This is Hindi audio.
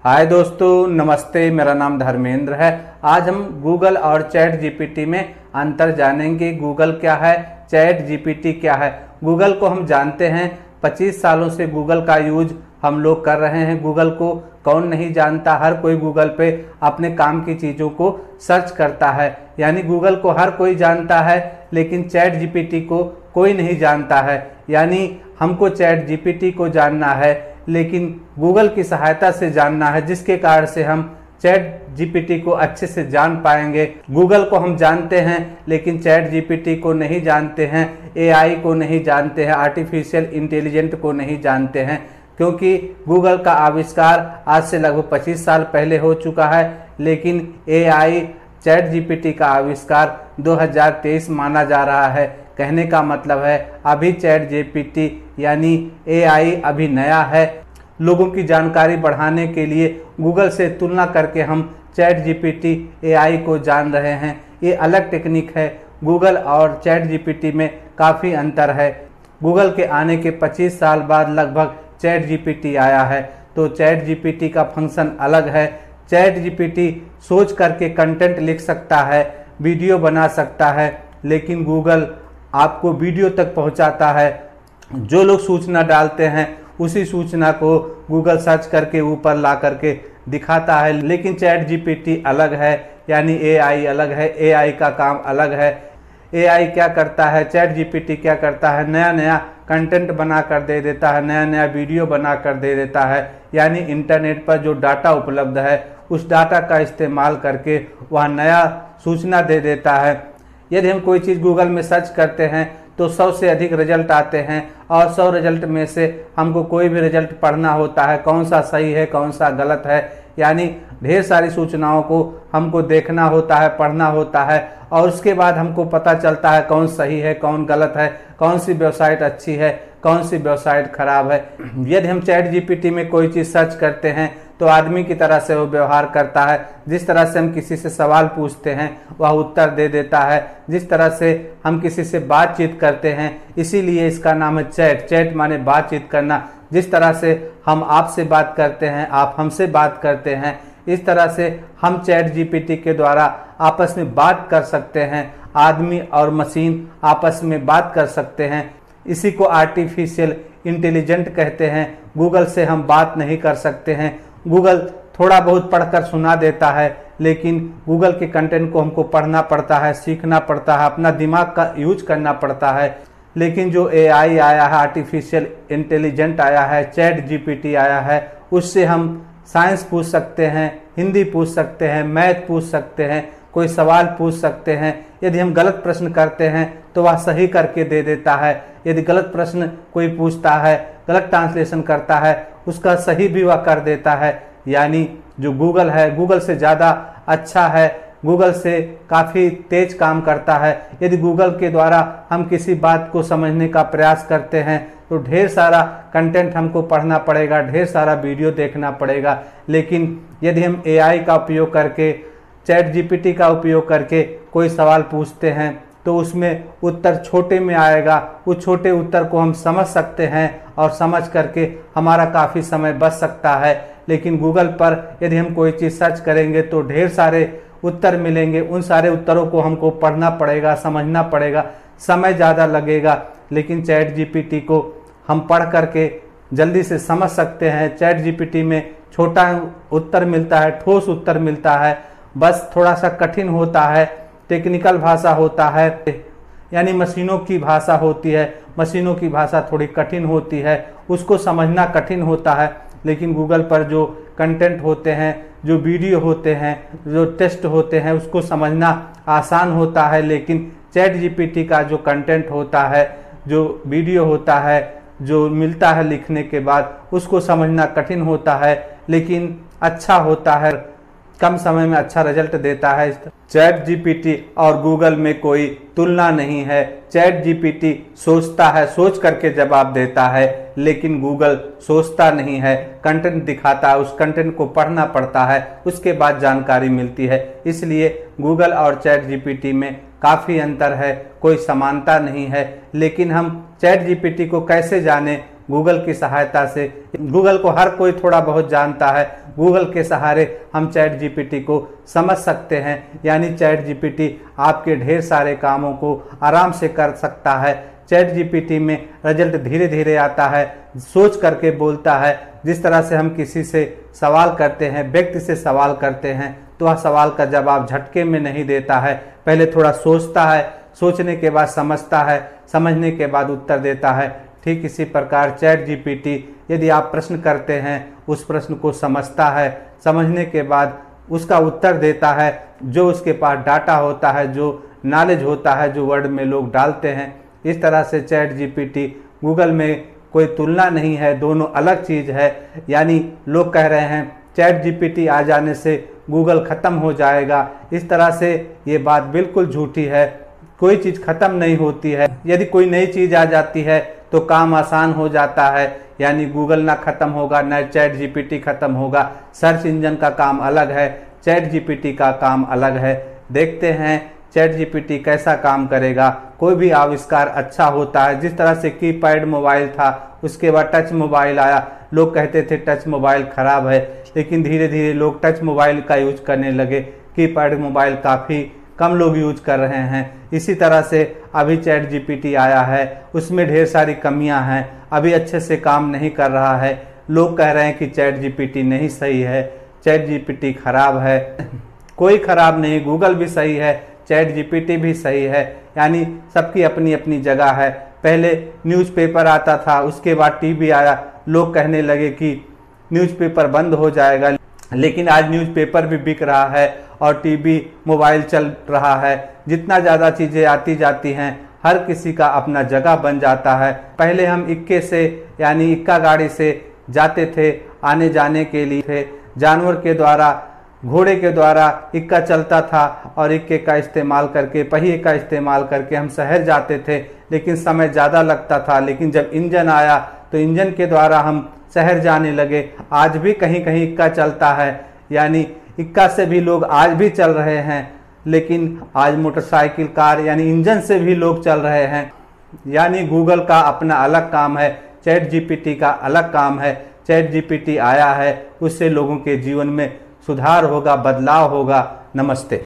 हाय दोस्तों, नमस्ते। मेरा नाम धर्मेंद्र है। आज हम गूगल और चैट जीपीटी में अंतर जानेंगे। गूगल क्या है, चैट जीपीटी क्या है। गूगल को हम जानते हैं, 25 सालों से गूगल का यूज हम लोग कर रहे हैं। गूगल को कौन नहीं जानता, हर कोई गूगल पे अपने काम की चीज़ों को सर्च करता है। यानी गूगल को हर कोई जानता है, लेकिन चैट जीपीटी को कोई नहीं जानता है। यानी हमको चैट जीपीटी को जानना है, लेकिन गूगल की सहायता से जानना है, जिसके कारण से हम चैट जीपीटी को अच्छे से जान पाएंगे। गूगल को हम जानते हैं, लेकिन चैट जीपीटी को नहीं जानते हैं, एआई को नहीं जानते हैं, आर्टिफिशियल इंटेलिजेंट को नहीं जानते हैं। क्योंकि गूगल का आविष्कार आज से लगभग 25 साल पहले हो चुका है, लेकिन एआई चैट जीपीटी का आविष्कार 2023 माना जा रहा है। कहने का मतलब है अभी चैट जीपीटी यानी एआई अभी नया है। लोगों की जानकारी बढ़ाने के लिए गूगल से तुलना करके हम चैट जीपीटी एआई को जान रहे हैं। ये अलग टेक्निक है। गूगल और चैट जीपीटी में काफ़ी अंतर है। गूगल के आने के 25 साल बाद लगभग चैट जीपीटी आया है, तो चैट जीपीटी का फंक्शन अलग है। चैट जीपीटी सोच करके कंटेंट लिख सकता है, वीडियो बना सकता है, लेकिन गूगल आपको वीडियो तक पहुंचाता है। जो लोग सूचना डालते हैं उसी सूचना को गूगल सर्च करके ऊपर ला करके दिखाता है। लेकिन चैट जीपीटी अलग है, यानी एआई अलग है। एआई का काम अलग है। एआई क्या करता है, चैट जीपीटी क्या करता है, नया नया कंटेंट बना कर दे देता है, नया नया वीडियो बना कर दे देता है। यानी इंटरनेट पर जो डाटा उपलब्ध है उस डाटा का इस्तेमाल करके वह नया सूचना दे देता है। यदि हम कोई चीज़ गूगल में सर्च करते हैं तो 100 से अधिक रिजल्ट आते हैं, और 100 रिजल्ट में से हमको कोई भी रिजल्ट पढ़ना होता है, कौन सा सही है कौन सा गलत है। यानी ढेर सारी सूचनाओं को हमको देखना होता है, पढ़ना होता है, और उसके बाद हमको पता चलता है कौन सही है कौन गलत है, कौन सी वेबसाइट अच्छी है कौन सी वेबसाइट खराब है। यदि हम चैट जीपीटी में कोई चीज़ सर्च करते हैं तो आदमी की तरह से वो व्यवहार करता है। जिस तरह से हम किसी से सवाल पूछते हैं वह उत्तर दे देता है। जिस तरह से हम किसी से बातचीत करते हैं, इसीलिए इसका नाम है चैट। चैट माने बातचीत करना। जिस तरह से हम आपसे बात करते हैं, आप हमसे बात करते हैं, इस तरह से हम चैट जीपीटी के द्वारा आपस में बात कर सकते हैं। आदमी और मशीन आपस में बात कर सकते हैं। इसी को आर्टिफिशियल इंटेलिजेंट कहते हैं। गूगल से हम बात नहीं कर सकते हैं। गूगल थोड़ा बहुत पढ़कर सुना देता है, लेकिन गूगल के कंटेंट को हमको पढ़ना पड़ता है, सीखना पड़ता है, अपना दिमाग का यूज करना पड़ता है। लेकिन जो एआई आया है, आर्टिफिशियल इंटेलिजेंट आया है, चैट जीपीटी आया है, उससे हम साइंस पूछ सकते हैं, हिंदी पूछ सकते हैं, मैथ पूछ सकते हैं, कोई सवाल पूछ सकते हैं। यदि हम गलत प्रश्न करते हैं तो वह सही करके दे देता है। यदि गलत प्रश्न कोई पूछता है, गलत ट्रांसलेशन करता है, उसका सही भी वह कर देता है। यानी जो गूगल है, गूगल से ज़्यादा अच्छा है, गूगल से काफ़ी तेज काम करता है। यदि गूगल के द्वारा हम किसी बात को समझने का प्रयास करते हैं तो ढेर सारा कंटेंट हमको पढ़ना पड़ेगा, ढेर सारा वीडियो देखना पड़ेगा। लेकिन यदि हम एआई का उपयोग करके, चैट जीपीटी का उपयोग करके कोई सवाल पूछते हैं तो उसमें उत्तर छोटे में आएगा। उस छोटे उत्तर को हम समझ सकते हैं और समझ करके हमारा काफ़ी समय बच सकता है। लेकिन गूगल पर यदि हम कोई चीज़ सर्च करेंगे तो ढेर सारे उत्तर मिलेंगे। उन सारे उत्तरों को हमको पढ़ना पड़ेगा, समझना पड़ेगा, समय ज़्यादा लगेगा। लेकिन चैट जीपीटी को हम पढ़ करके जल्दी से समझ सकते हैं। चैट जीपीटी में छोटा उत्तर मिलता है, ठोस उत्तर मिलता है, बस थोड़ा सा कठिन होता है, टेक्निकल भाषा होता है, यानी मशीनों की भाषा होती है। मशीनों की भाषा थोड़ी कठिन होती है, उसको समझना कठिन होता है। लेकिन गूगल पर जो कंटेंट होते हैं, जो वीडियो होते हैं, जो टेक्स्ट होते हैं, उसको समझना आसान होता है। लेकिन चैट जीपीटी का जो कंटेंट होता है, जो वीडियो होता है, जो मिलता है लिखने के बाद, उसको समझना कठिन होता है, लेकिन अच्छा होता है, कम समय में अच्छा रिजल्ट देता है। चैट जीपीटी और गूगल में कोई तुलना नहीं है। चैट जीपीटी सोचता है, सोच करके जवाब देता है, लेकिन गूगल सोचता नहीं है, कंटेंट दिखाता है, उस कंटेंट को पढ़ना पड़ता है, उसके बाद जानकारी मिलती है। इसलिए गूगल और चैट जीपीटी में काफ़ी अंतर है, कोई समानता नहीं है। लेकिन हम चैट जीपीटी को कैसे जाने, गूगल की सहायता से। गूगल को हर कोई थोड़ा बहुत जानता है, गूगल के सहारे हम चैट जीपीटी को समझ सकते हैं। यानी चैट जीपीटी आपके ढेर सारे कामों को आराम से कर सकता है। चैट जीपीटी में रिजल्ट धीरे धीरे आता है, सोच करके बोलता है। जिस तरह से हम किसी से सवाल करते हैं, व्यक्ति से सवाल करते हैं, तो वह सवाल का जवाब झटके में नहीं देता है, पहले थोड़ा सोचता है, सोचने के बाद समझता है, समझने के बाद उत्तर देता है। ठीक इसी प्रकार चैट जीपीटी यदि आप प्रश्न करते हैं, उस प्रश्न को समझता है, समझने के बाद उसका उत्तर देता है। जो उसके पास डाटा होता है, जो नॉलेज होता है, जो वर्ड में लोग डालते हैं, इस तरह से चैट जीपीटी गूगल में कोई तुलना नहीं है, दोनों अलग चीज़ है। यानी लोग कह रहे हैं चैट जीपीटी आ जाने से गूगल ख़त्म हो जाएगा, इस तरह से ये बात बिल्कुल झूठी है। कोई चीज़ ख़त्म नहीं होती है, यदि कोई नई चीज़ आ जाती है तो काम आसान हो जाता है। यानी गूगल ना ख़त्म होगा, ना चैट जीपीटी ख़त्म होगा। सर्च इंजन का काम अलग है, चैट जीपीटी का काम अलग है। देखते हैं चैट जीपीटी कैसा काम करेगा। कोई भी आविष्कार अच्छा होता है, जिस तरह से कीपैड मोबाइल था, उसके बाद टच मोबाइल आया। लोग कहते थे टच मोबाइल खराब है, लेकिन धीरे धीरे लोग टच मोबाइल का यूज करने लगे। कीपैड मोबाइल काफ़ी कम लोग यूज कर रहे हैं। इसी तरह से अभी चैट जीपीटी आया है, उसमें ढेर सारी कमियां हैं, अभी अच्छे से काम नहीं कर रहा है। लोग कह रहे हैं कि चैट जीपीटी नहीं सही है, चैट जीपीटी खराब है। कोई खराब नहीं, गूगल भी सही है, चैट जीपीटी भी सही है। यानी सबकी अपनी अपनी जगह है। पहले न्यूज़पेपर आता था, उसके बाद टीवी आया, लोग कहने लगे कि न्यूज़पेपर बंद हो जाएगा, लेकिन आज न्यूज़पेपर भी बिक रहा है और टीवी मोबाइल चल रहा है। जितना ज़्यादा चीज़ें आती जाती हैं, हर किसी का अपना जगह बन जाता है। पहले हम इक्के से यानी इक्का गाड़ी से जाते थे, आने जाने के लिए जानवर के द्वारा, घोड़े के द्वारा इक्का चलता था और इक्के का इस्तेमाल करके, पहिए का इस्तेमाल करके हम शहर जाते थे, लेकिन समय ज़्यादा लगता था। लेकिन जब इंजन आया तो इंजन के द्वारा हम शहर जाने लगे। आज भी कहीं कहीं इक्का चलता है, यानी इक्का से भी लोग आज भी चल रहे हैं। लेकिन आज मोटरसाइकिल, कार यानी इंजन से भी लोग चल रहे हैं। यानी गूगल का अपना अलग काम है, चैट जीपीटी का अलग काम है। चैट जीपीटी आया है, उससे लोगों के जीवन में सुधार होगा, बदलाव होगा। नमस्ते।